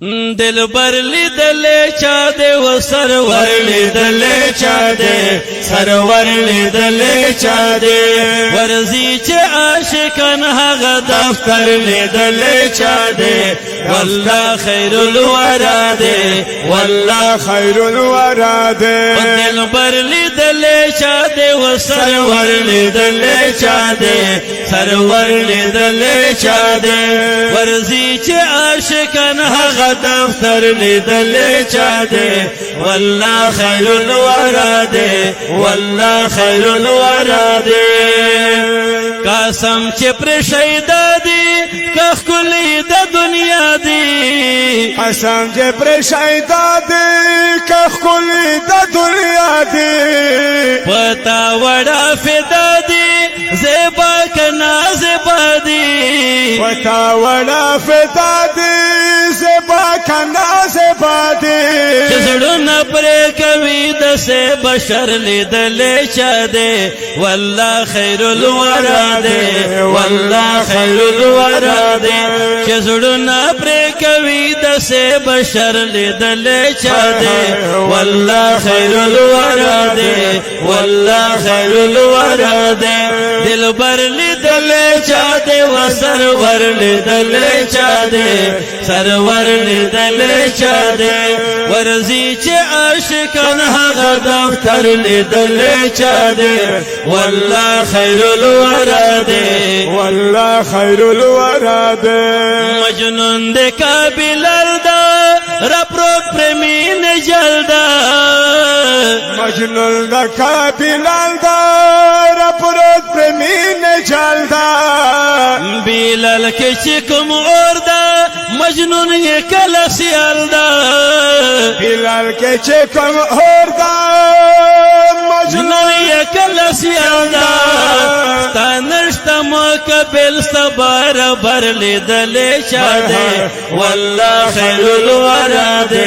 دل بر لیدلے چا دے و سرور لیدلے چا دے سرور لیدلے چا دے ورزی چے عاشقان هغه دفتر لیدلے چا دے والله خیر الورا دے والله خیر الورا دے دل بر لیدلے چا دے و سرور لیدلے چا دے سرور لیدلے چا دے ورزی چے عاشقان هغه دفتر لیدلے چا دے والله خیر الورا دے والله خیر الورا دے قسم چه پر شیدا دی کخ کلی د دنیا دی قسم چه پر شیدا دی کخ کلی د دنیا دی پتا وڑا فدا دی زیبا کنا زیبا دی پتا وڑا فدا دی زیبا کنا زیبا دی چزڑونا پر کوي د سے بشر لیدلے چا دے والله خیر الورا دے والله خیر الورا دے چزڑونا پر کوي د سے بشر لیدلے چا دے والله خیر الورا دے والله خیر الورا دے دل بر لیدلے چا دے و سرور لیدلے چا دے سرور لیدلے چا دے ورزی چے عاشقان هغه دفتر لیدلے چا دے والله خیر الورا دے والله خیر الورا دے مجنون دے قابل دا رپروت پریمین جلدا مجنون دا قابل دا رپروت پریمین جلدا بیلل کے چکم اور دا مجنون یہ کل سیال دا بلال کے چکم اور دا مجنون یہ کل سیال دا ستانشتا مقبل سبار بر لیدلے چا دے والله خیر الورا دے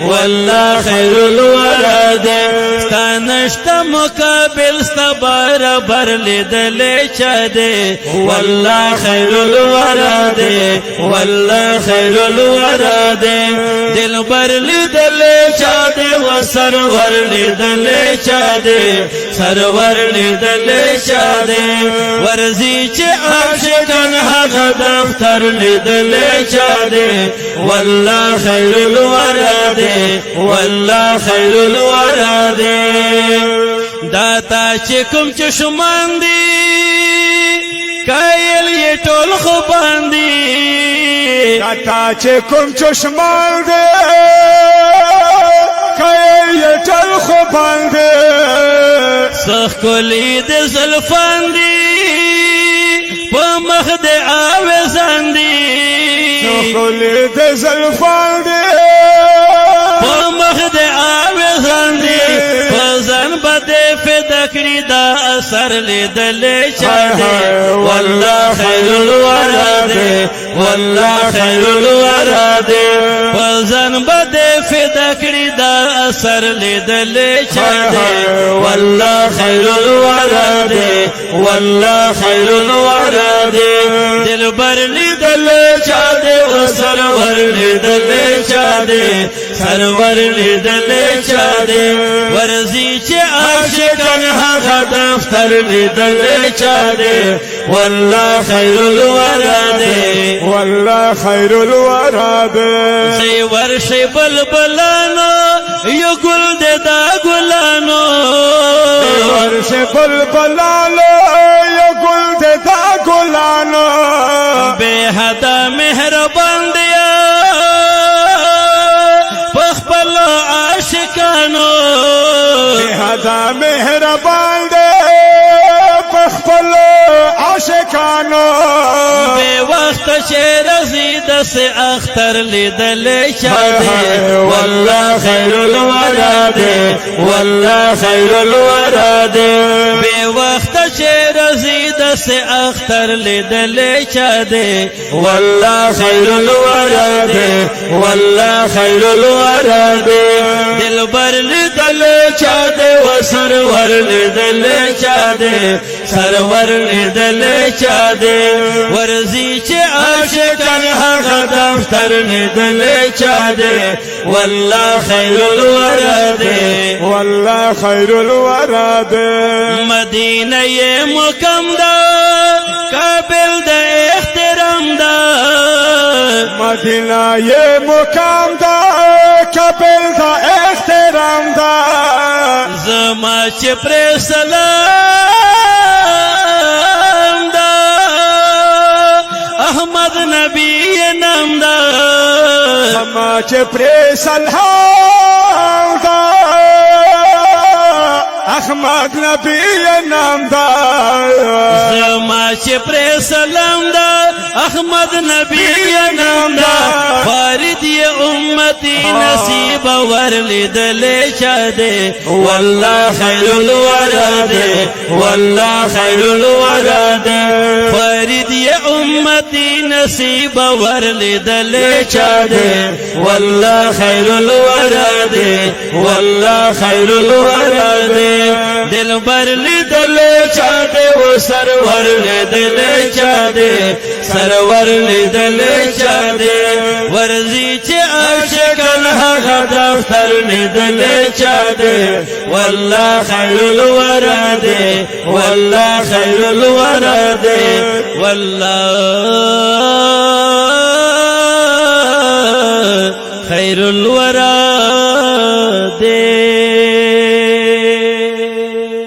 والله خیر الورا دے ستانشتا مقبل سبار بر لیدلے چا دے والله خیر الورا دے والله خیر الورا دے دل بر لیدلے چا دے و سرور لیدلے چا دے سرور لیدلے چا دے ورزی چے عاشقان هغه دفتر لیدلے چا دے والله خیر الورا دے والله خیر الورا دے داتا چے کوم چشمان دی کایل یہ ټول خو باندې داتا چه کوم چشمان دے کایل یہ ټول خو باندې سخ کولی د زلفان دی په مخ د آوازان دی کولی د زلفان دی په مخ د آوازان دی په ځان باندې فدا کړی دا اثر لیدلې چا دی والله خیر الورا دی والله خیر الورا دی په ځان باندې فدا کړی دا اثر لیدلې چا دی والله خیر الورا دے والله خیر الورا دے دل بر لیدلے چا دے و سرور لیدلے چا دے سرور لیدلے چا دے ورزی چے عاشقان هغه دفتر لیدلے چا دے والله خیر الورا دے والله خیر الورا دے سی ورشی بلبلانو یو گل دے دا گلانو ورش بلبلانو یو گل دے دا گلانو بے حدا مہربان دیا پخپل عاشقانو بے حدا مہربان دے پخپل عاشقانو بے وقت چے رزید سے اختر لیدلے چا دے والله خیر الورا دے والله خیر الورا دے بے وقت چے رزید دس اختر لیدلې چا دې والله خیر الورا دې والله خیر الورا دې دلبر لیدلې چا دې و سرور لیدلې چا دې سرور لیدلې چا دې ورزي چې عاشقان هغه دفتر لیدلې چا دې والله خیر الورا دې والله خیر الورا دې مدینه مکم دا قابل د احترام دا مدینه مقام دا قابل د احترام دا زما چې پر سلام دا احمد نبی نام دا زما چې پر سلام دا احمد نبی نام دا زما چې پر سلام دا احمد نبی نام دا فارد امتی نصیب ورلیدلې چا دې والله خیر الورا دې والله خیر الورا دې فارد امتی نصیب ورلیدلې چا دې والله خیر الورا دې والله خیر الورا دې دلبر لیدلې چا دې و سرور لیدلې چا دې سرور لیدلې چا دې ورزي چې عاشقان هغه دفتر لیدلې چا دې والله خیر الورا دې والله خیر الورا دې والله خیر الورا